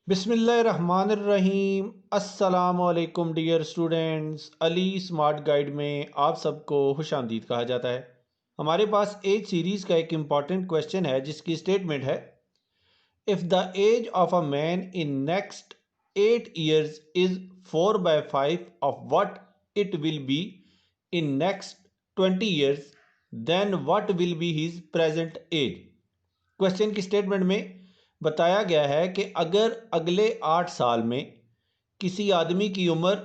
बिस्मिल्लाहिर्रहमानिर्रहीम। अस्सलामुअलैकुम dear students, Ali smart guide में आप सबको खुशामदीद कहा जाता है। हमारे पास एज सीरीज़ का एक इम्पॉर्टेंट क्वेश्चन है जिसकी स्टेटमेंट है, if the age of a man in next 8 years is 4/5 of what it will be in next 20 years, then what will be his present age। Question की statement में बताया गया है कि अगर अगले 8 साल में किसी आदमी की उम्र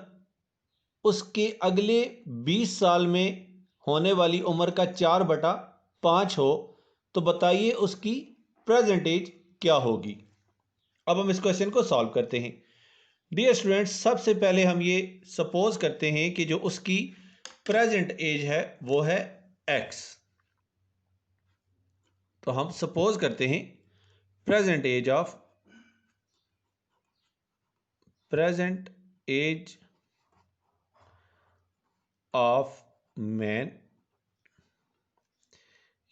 उसके अगले 20 साल में होने वाली उम्र का 4/5 हो, तो बताइए उसकी प्रेजेंट एज क्या होगी। अब हम इस क्वेश्चन को सॉल्व करते हैं। डियर स्टूडेंट्स, सबसे पहले हम ये सपोज करते हैं कि जो उसकी प्रेजेंट एज है वो है x। तो हम सपोज करते हैं प्रेजेंट एज ऑफ मैन,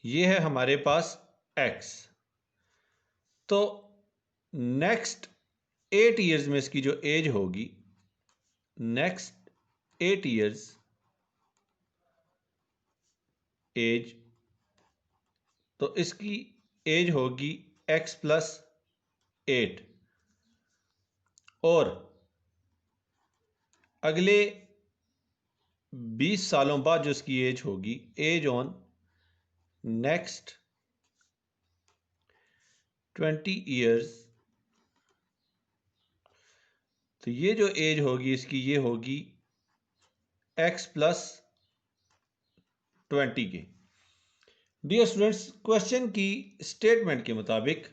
ये है हमारे पास x। तो नेक्स्ट 8 years में इसकी जो एज होगी, नेक्स्ट 8 years एज, तो इसकी एज होगी x+8। और अगले 20 सालों बाद जो इसकी एज होगी, एज ऑन नेक्स्ट 20 years, तो ये जो एज होगी इसकी, ये होगी x+20 के। डियर स्टूडेंट्स, क्वेश्चन की स्टेटमेंट के मुताबिक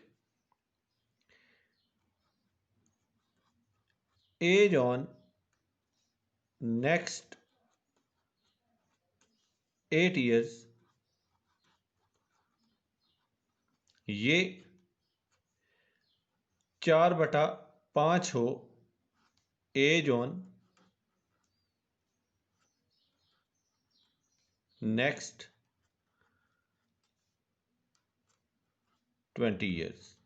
एज ऑन नेक्स्ट 8 years, ये 4/5 हो एज ऑन नेक्स्ट 20 years।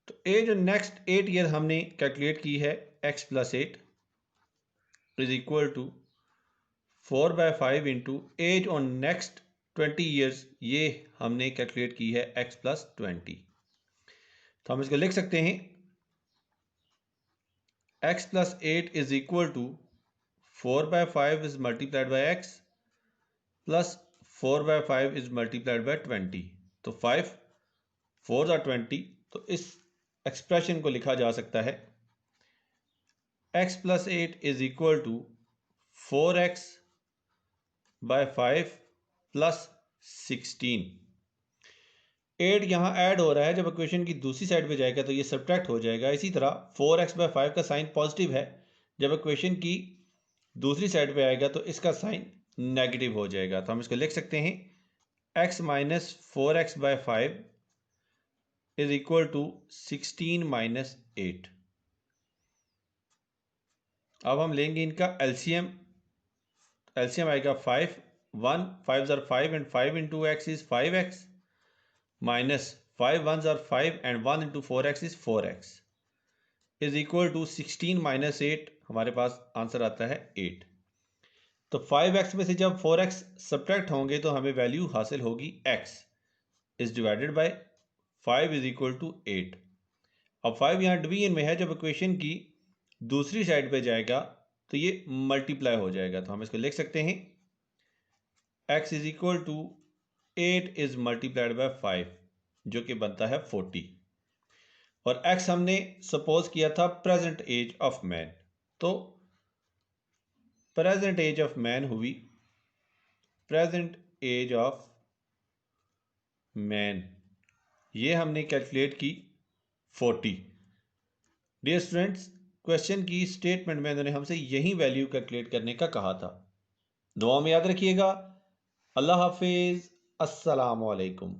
तो एज ऑन नेक्स्ट 8 year हमने कैलकुलेट की है x+8 is equal to 4/5 into age on next 20 years, ये हमने कैलकुलेट की है x+20। तो हम इसको लिख सकते हैं x+8 is equal to 4/5 is multiplied by x plus 4/5 is multiplied by 20। तो 5 4 are 20। तो इस एक्सप्रेशन को लिखा जा सकता है x+8 is equal to 4x/5 plus 16। 8 यहाँ ऐड हो रहा है, जब इक्वेशन की दूसरी साइड पे जाएगा तो ये सब्ट्रैक्ट हो जाएगा। इसी तरह 4x/5 का साइन पॉजिटिव है, जब इक्वेशन की दूसरी साइड पे आएगा तो इसका साइन नेगेटिव हो जाएगा। तो हम इसको लिख सकते हैं x minus 4x/5 is equal to 16 minus 8। अब हम लेंगे इनका एलसीएम। एलसीएम आएगा 5, 1 5 are 5 and 5 into x is 5x minus 5 1s are 5 and 1 into 4x is 4x is equal to 16 minus 8। हमारे पास आंसर आता है 8। तो 5x में से जब 4x सब्ट्रैक्ट होंगे तो हमें वैल्यू हासिल होगी x is divided by 5 is equal to 8। अब 5 यहाँ डिवीजन में है, जब इक्वेशन की दूसरी साइड पे जाएगा तो ये मल्टीप्लाई हो जाएगा। तो हम इसको लिख सकते हैं x is equal to 8 is multiplied by 5, जो कि बनता है 40। और x हमने सपोज किया था प्रेजेंट एज ऑफ मैन। तो प्रेजेंट एज ऑफ मैन हुई, प्रेजेंट एज ऑफ मैन, ये हमने कैलकुलेट की 40। डियर स्टूडेंट्स, क्वेश्चन की स्टेटमेंट में उन्होंने हमसे यही वैल्यू कैलकुलेट करने का कहा था। दुआ में याद रखिएगा। अल्लाह हाफिज, अस्सलाम वालेकुम।